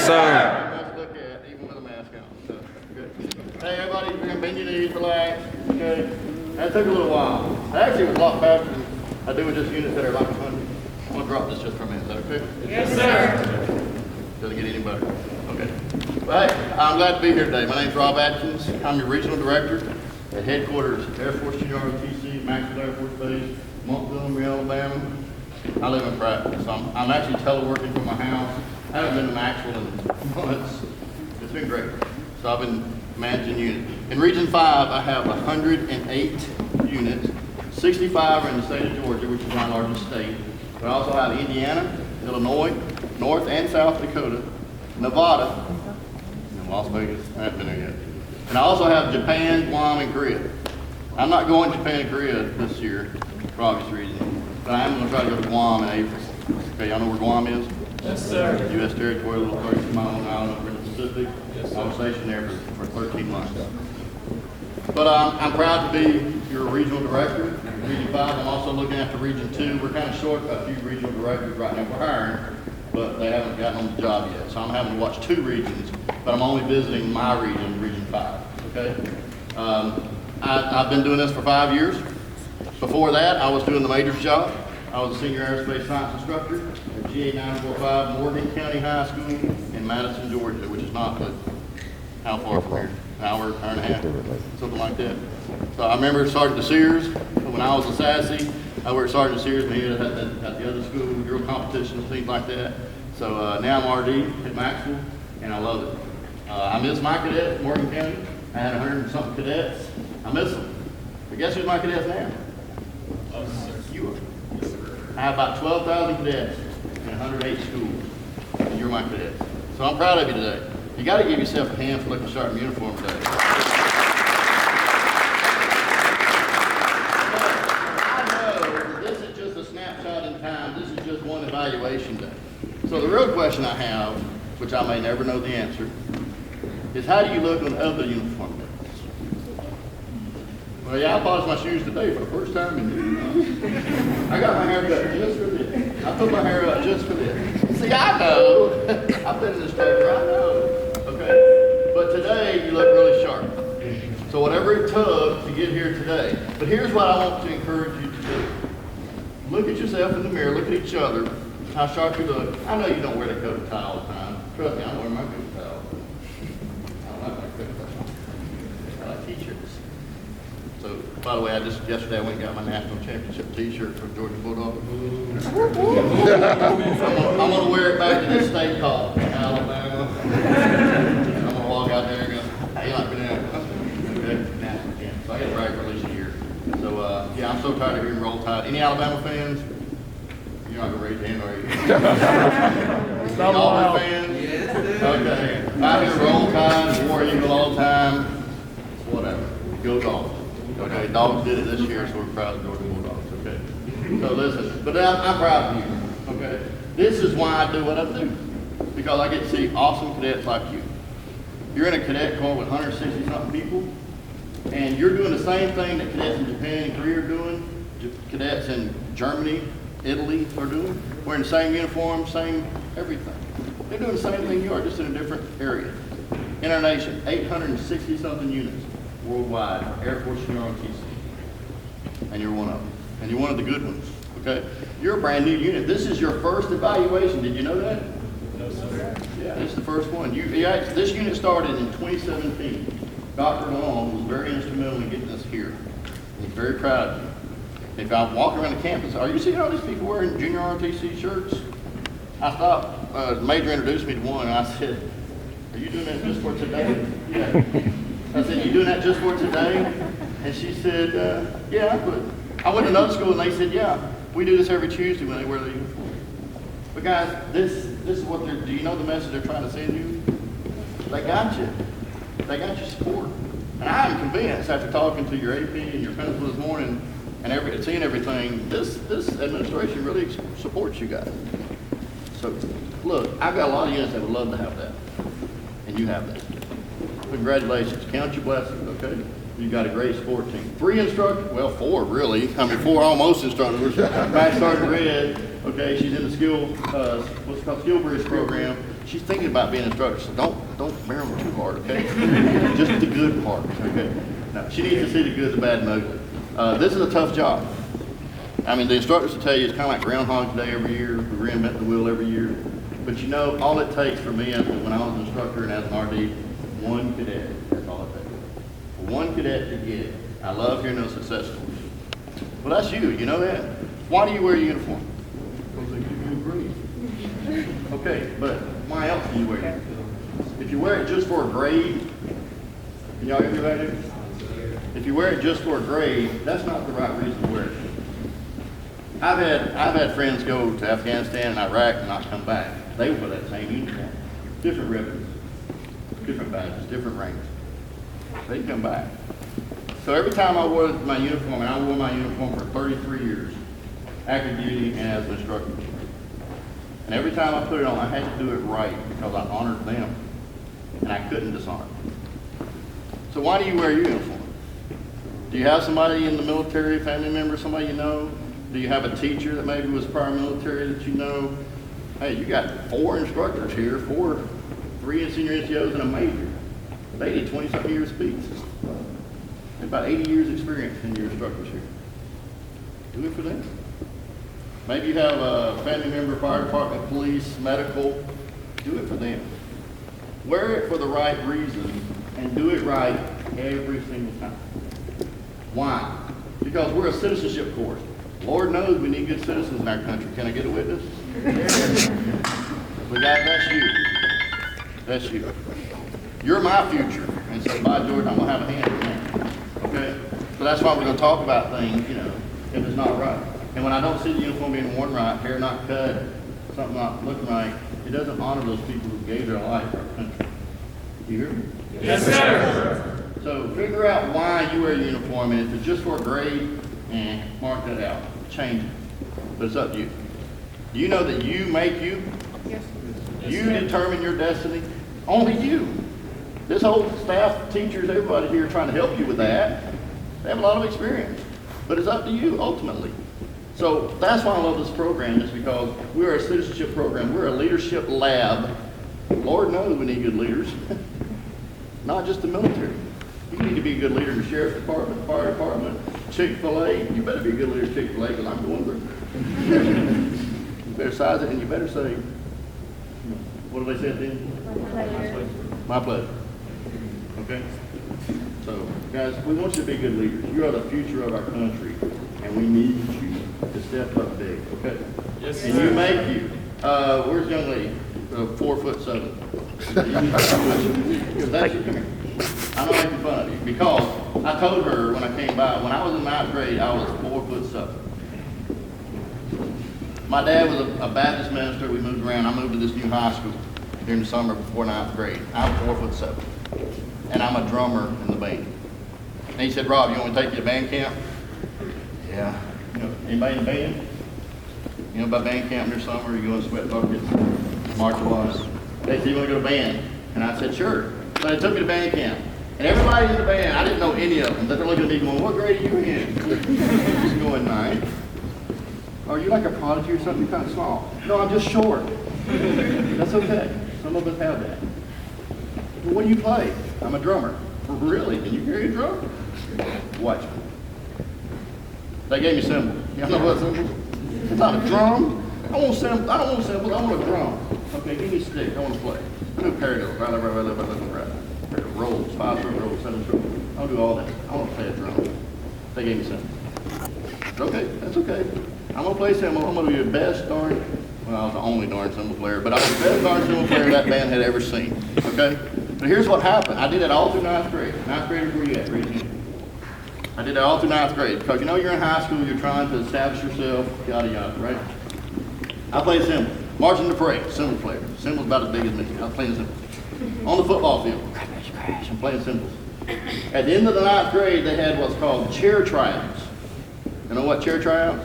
Yes, sir. Must look at, even with a mask on. So, good. Hey, everybody, you're going to bend your knees, relax. Okay. That took a little while. It actually was a lot faster than I do with just units that are like 100. I'm going to drop this just for a minute. Is that okay? Yes, sir. Doesn't get any better. Okay. Well, hey, I'm glad to be here today. My name's Rob Atkins. I'm your regional director at headquarters Air Force Junior ROTC, Maxwell Air Force Base, Montgomery, Alabama. I live in Pratt, so I'm actually teleworking from my house. I haven't been to Maxwell in months. It's been great. So I've been managing units. In Region 5, I have 108 units. 65 are in the state of Georgia, which is my largest state. But I also have Indiana, Illinois, North and South Dakota, Nevada, and Las Vegas. I haven't been there yet. And I also have Japan, Guam, and Korea. I'm not going to Japan and Korea this year for obvious reasons, but I am going to try to go to Guam in April. Okay, y'all know where Guam is? Yes, sir. U.S. territory, a little 32-mile island over in the Pacific. Yes, I was stationed there for 13 months. But I'm proud to be your regional director, Region 5. I'm also looking after Region 2. We're kind of short a few regional directors right now. We're hiring, but they haven't gotten on the job yet. So I'm having to watch 2 regions, but I'm only visiting my region, Region 5. Okay? I've been doing this for 5 years. Before that, I was doing the major's job. I was a senior aerospace science instructor at GA 945 Morgan County High School in Madison, Georgia, which is not but how far from here? An hour and a half, something like that. So I remember Sergeant Sears, when I was a SASE, I worked Sergeant Sears, but he had at the other school, drill competitions, things like that. So now I'm RD at Maxwell, and I love it. I miss my cadets at Morgan County. I had 100 and something cadets. I miss them. But guess who's my cadets now? You are. I have about 12,000 cadets in 108 schools, and you're my cadets. So I'm proud of you today. You got to give yourself a hand for looking sharp in uniform today. I know this is just a snapshot in time. This is just one evaluation day. So the real question I have, which I may never know the answer, is how do you look on other uniform days? Well, yeah, I polished my shoes today for the first time in years. I got my hair cut just for this. I put my hair up just for this. See, I know. I've been in this paper, I know. Okay? But today, you look really sharp. So whatever it took to get here today. But here's what I want to encourage you to do. Look at yourself in the mirror. Look at each other. How sharp you look. I know you don't wear the coat and tie all the time. Trust me, I don't wear my coat and tie all the time. I don't like my coat and tie. I like t-shirts. So, by the way, yesterday I went and got my national championship t-shirt from Georgia Bulldogs. I'm going to wear it back to this state called Alabama. I'm going to walk out there and go, hey, you like me now? Okay, national champ. So I get brag for at least a year. So, yeah, I'm so tired of hearing Roll Tide. Any Alabama fans? You're not going to raise your hand, are you? Any Auburn fans? Yes, okay. I hear Roll Tide, War Eagle all the time. Whatever. Go Dogs. Okay, Dogs did it this year, so we're proud of Georgia Bulldogs, okay? So listen, but I'm proud of you, okay? This is why I do what I do, because I get to see awesome cadets like you. You're in a cadet corps with 160-something people, and you're doing the same thing that cadets in Japan and Korea are doing, cadets in Germany, Italy are doing. Wearing the same uniform, same everything. They're doing the same thing you are, just in a different area. In our nation, 860-something units worldwide, Air Force Junior ROTC. And you're one of them. And you're one of the good ones, okay? You're a brand new unit. This is your first evaluation. Did you know that? No, sir. Yeah, this is the first one. This unit started in 2017. Dr. Long was very instrumental in getting us here. He's very proud of you. If I walk around the campus, are you seeing all these people wearing Junior ROTC shirts? I stopped, the major introduced me to one, and I said, are you doing that just for today? Yeah. I said, you doing that just for today? And she said, yeah, but I went to another school and they said, yeah, we do this every Tuesday when they wear the uniform. But guys, this is what do you know the message they're trying to send you? They got you. They got your support. And I am convinced after talking to your AP and your principal this morning and seeing everything, this administration really supports you guys. So look, I've got a lot of units that would love to have that. And you have that. Congratulations. Count your blessings, okay? You got a great sport team. 3 instructors, well, 4 really. 4 almost instructors. Master Sergeant Red, okay, she's in the skill bridge program. She's thinking about being an instructor, so don't bear them too hard, okay? Just the good part, okay? No, she needs to see the good, the bad, and the ugly. This is a tough job. I mean, the instructors will tell you it's kind of like Groundhog Day every year. We reinvent the wheel every year. But you know, all it takes for me is when I was an instructor and as an RD, one cadet. That's all it takes. For one cadet to get it. I love hearing those success stories. Well, that's you. You know that. Why do you wear a uniform? Because they give you a grade. Okay, but why else do you wear it? If you wear it just for a grade, can y'all hear me right here? If you wear it just for a grade, that's not the right reason to wear it. I've had friends go to Afghanistan and Iraq and not come back. They wear that same uniform. Different ribbons, different badges, different ranks. They come back. So every time I wore my uniform, and I wore my uniform for 33 years, active duty and as an instructor. And every time I put it on, I had to do it right because I honored them, and I couldn't dishonor them. So why do you wear your uniform? Do you have somebody in the military, family member, somebody you know? Do you have a teacher that maybe was prior military that you know? Hey, you got 4 instructors here, 3 senior NCOs and a major. They did 20-something years speech. About 80 years experience in your instructors here. Do it for them. Maybe you have a family member, fire department, police, medical. Do it for them. Wear it for the right reason and do it right every single time. Why? Because we're a citizenship course. Lord knows we need good citizens in our country. Can I get a witness? That's you. That's you. You're my future. And so by George, I'm going to have a hand in that. Okay? So that's why we're going to talk about things, you know, if it's not right. And when I don't see the uniform being worn right, hair not cut, something not looking right, it doesn't honor those people who gave their life for our country. Do you hear me? Yes, sir. So figure out why you wear a uniform, and if it's just for a grade, mark that out. Change it. But it's up to you. Do you know that you make you? Yes. You determine your destiny. Only you. This whole staff, teachers, everybody here trying to help you with that. They have a lot of experience. But it's up to you, ultimately. So that's why I love this program, is because we're a citizenship program. We're a leadership lab. Lord knows we need good leaders. Not just the military. You need to be a good leader in the sheriff's department, fire department, Chick-fil-A. You better be a good leader at Chick-fil-A because I'm going there. You better size it and you better say, what do they say at the end? My pleasure. Okay? So, guys, we want you to be good leaders. You are the future of our country, and we need you to step up big, okay? Yes, sir. And you make you. Where's the young lady? 4'7". That's you. Come here. I'm not making fun of you because I told her when I came by, when I was in 9th grade, I was 4'7". My dad was a Baptist minister. We moved around. I moved to this new high school during the summer before 9th grade. I'm 4'7", and I'm a drummer in the band. And he said, "Rob, you want me to take you to band camp?" Yeah. You know, anybody in the band? You know about band camp in the summer? You go in sweat buckets, martial arts. They said, "You want to go to band?" And I said, "Sure." So they took me to band camp. And everybody in the band, I didn't know any of them. They're looking at me going, "What grade are you in?" I'm going 9th. Are you like a prodigy or something? You're kind of small. No, I'm just short. That's okay. Some of us have that. Well, what do you play? I'm a drummer. Really? Can you carry a drum? Watch me. They gave me cymbals. Y'all know what cymbals? It's not a drum. I don't want cymbals. I want a drum. Okay, give me a stick. I want to play. I do paradiddles. Rolls, 5-stroke rolls, 7-stroke. I'll do all that. I want to play a drum. They gave me cymbals. Okay, that's okay. I'm going to play cymbal. I'm going to be the best darn, well, I was the only darn cymbal player, but I was the best darn cymbal player that band had ever seen. Okay? But here's what happened. I did it all through 9th grade. 9th graders, where you at? Raise your hand. I did it all through 9th grade because you know you're in high school, you're trying to establish yourself, yada yada, right? I played cymbal. Marching the parade, cymbal player. Cymbal's about as big as me. I was playing cymbals. On the football field, I'm playing cymbals. At the end of the 9th grade, they had what's called chair tryouts. You know what chair tryouts?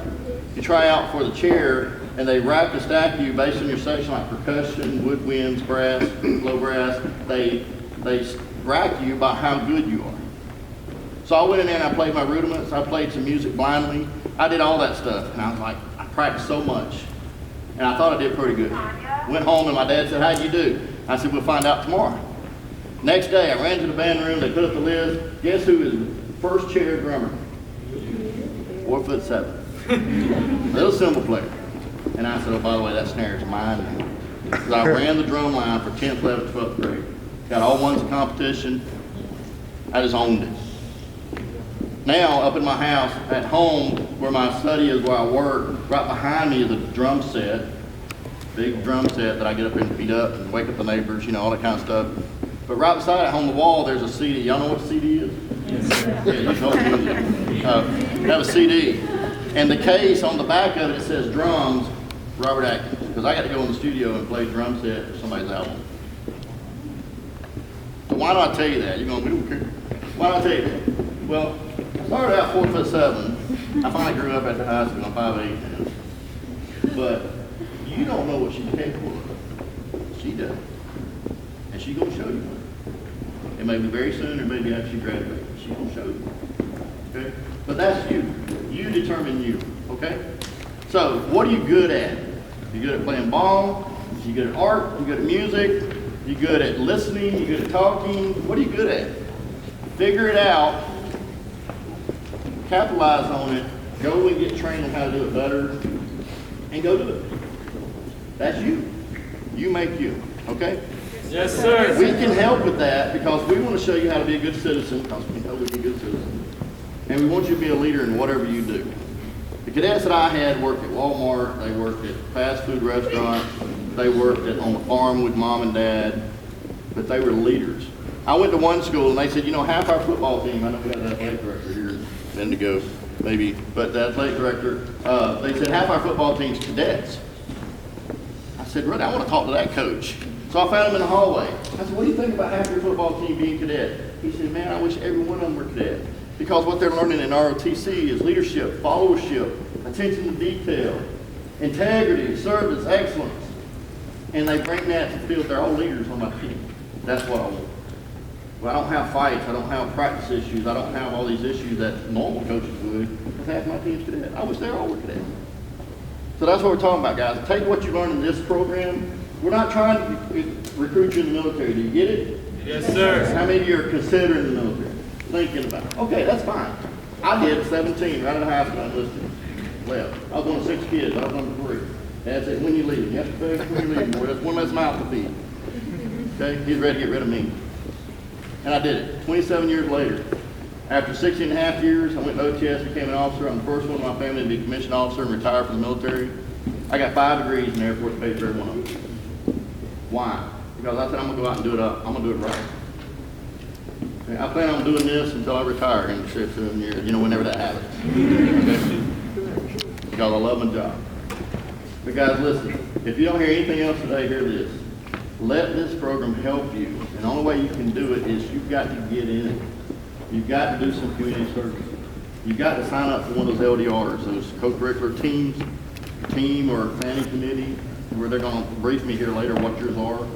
You try out for the chair, and they rack and stack you based on your section, like percussion, woodwinds, brass, low brass. They rack you by how good you are. So I went in there and I played my rudiments. I played some music blindly. I did all that stuff, and I was like, I practiced so much. And I thought I did pretty good. Went home and my dad said, how'd you do? I said, we'll find out tomorrow. Next day, I ran to the band room, they put up the list. Guess who is first chair drummer? 4'7". Little cymbal player. And I said, oh, by the way, that snare is mine now. Because I ran the drum line for 10th, 11th, 12th grade. Got all ones in competition. I just owned it. Now, up in my house, at home, where my study is, where I work, right behind me is a drum set. Big drum set that I get up and beat up and wake up the neighbors, you know, all that kind of stuff. But right beside it on the wall, there's a CD. Y'all know what a CD is? Yes. Yeah, you know music. Have a CD. And the case on the back of it says drums, Robert Atkins. Because I got to go in the studio and play drum set for somebody's album. So why do I tell you that? You're going, we don't care. Why do I tell you that? Well, I started out 4'7". I finally grew up at the high school. I'm 5'8" now. But you don't know what she's capable of. She does. And she's going to show you. It may be very soon or maybe after she graduates. She's going to show you. Okay? But that's you. You determine you. Okay? So, what are you good at? You good at playing ball? You good at art? You good at music? You good at listening? You good at talking? What are you good at? Figure it out. Capitalize on it. Go and get trained on how to do it better. And go do it. That's you. You make you. Okay? Yes, sir. We can help with that because we want to show you how to be a good citizen because we know we can be good citizens. And we want you to be a leader in whatever you do. The cadets that I had worked at Walmart, they worked at fast food restaurants, they worked on the farm with mom and dad, but they were leaders. I went to one school and they said, you know, half our football team, I know we got an athletic director here a minute ago, maybe, but the athletic director, they said half our football team's cadets. I said, really, I want to talk to that coach. So I found him in the hallway. I said, what do you think about half your football team being cadet? He said, man, I wish every one of them were cadet. Because what they're learning in ROTC is leadership, followership, attention to detail, integrity, service, excellence. And they bring that to the field. They're all leaders on my team. That's what I want. Well, I don't have fights. I don't have practice issues. I don't have all these issues that normal coaches would. Because half my team's cadet. I wish they all were cadet. So that's what we're talking about, guys. Take what you learned in this program. We're not trying to recruit you in the military. Do you get it? Yes, sir. How many of you are considering the military? Thinking about it. Okay, that's fine. I did 17 right out of high school. I enlisted. Left. I was one of 6 kids. I was number 3. Dad said, when you leave, you have to pay when you leave, boy. That's one less mouth to feed. Okay? He's ready to get rid of me. And I did it. 27 years later. After 16 and a half years, I went to OTS, became an officer. I'm the first one in my family to be a commissioned officer and retire from the military. I got 5 degrees in the Air Force, paid for every one of them. Why? Because I said, I'm going to go out and do it up. I'm going to do it right. Okay? I plan on doing this until I retire in 6 or 7 years, you know, whenever that happens. Okay? Because I love my job. But guys, listen, if you don't hear anything else today, hear this. Let this program help you. And the only way you can do it is you've got to get in it. You've got to do some community service. You've got to sign up for one of those LDRs, those co-curricular teams, team or planning committee, where they're going to brief me here later what yours are.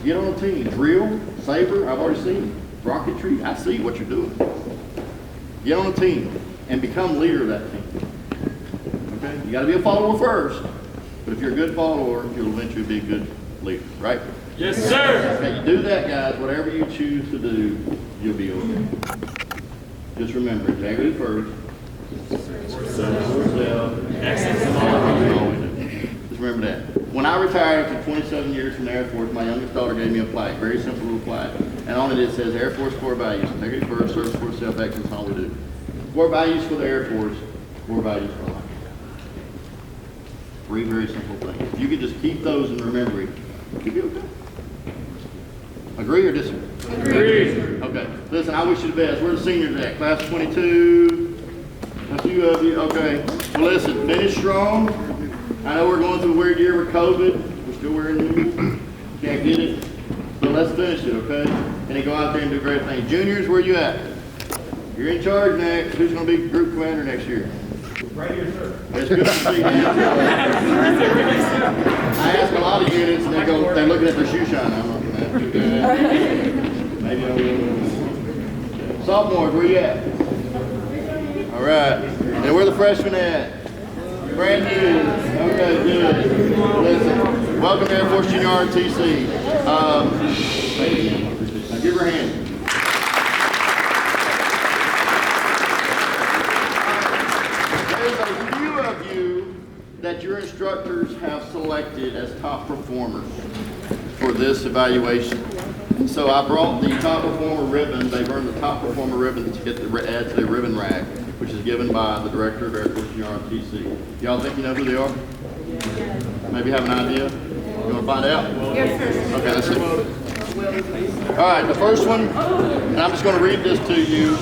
Get on a team. Drill, saber, I've already seen it. Rocketry, I see what you're doing. Get on a team and become leader of that team. Okay? You got to be a follower first, but if you're a good follower, you'll eventually be a good leader, right? Yes, sir. Okay, you do that, guys. Whatever you choose to do, you'll be okay. Just remember, integrity first. Just remember that. When I retired after 27 years from the Air Force, my youngest daughter gave me a plaque, very simple little plaque. And on it says Air Force core values. Integrity first, service first, self-excellence, all we do. Core values for the Air Force, core values for life. 3 very simple things. If you could just keep those and remember it, you'll be okay. Agree or disagree? Agree. Okay. Listen, I wish you the best. Where the seniors at? Class of 22. A few of you. Okay. Well, listen, finish strong. I know we're going through a weird year with COVID. We're still wearing new. Can't get it. So let's finish it, okay? And then go out there and do great things. Juniors, where you at? You're in charge next. Who's going to be group commander next year? Right here, sir. It's good to see you. I ask a lot of units, and they're looking at their shoe shine. I'm looking at it. Maybe I will. Sophomores, where you at? All right. And where the freshmen at? Brand new. Okay, good. Listen, welcome to Air Force Junior ROTC. Now give her a hand. There's a few of you that your instructors have selected as top performers for this evaluation. So I brought the top performer ribbon. They've earned the top performer ribbon that you get to add to their ribbon rack, which is given by the director of Air Force Junior ROTC. Y'all think you know who they are? Maybe have an idea? You want to find out? Yes, sir. Okay, let's see. All right, the first one, and I'm just going to read this to you.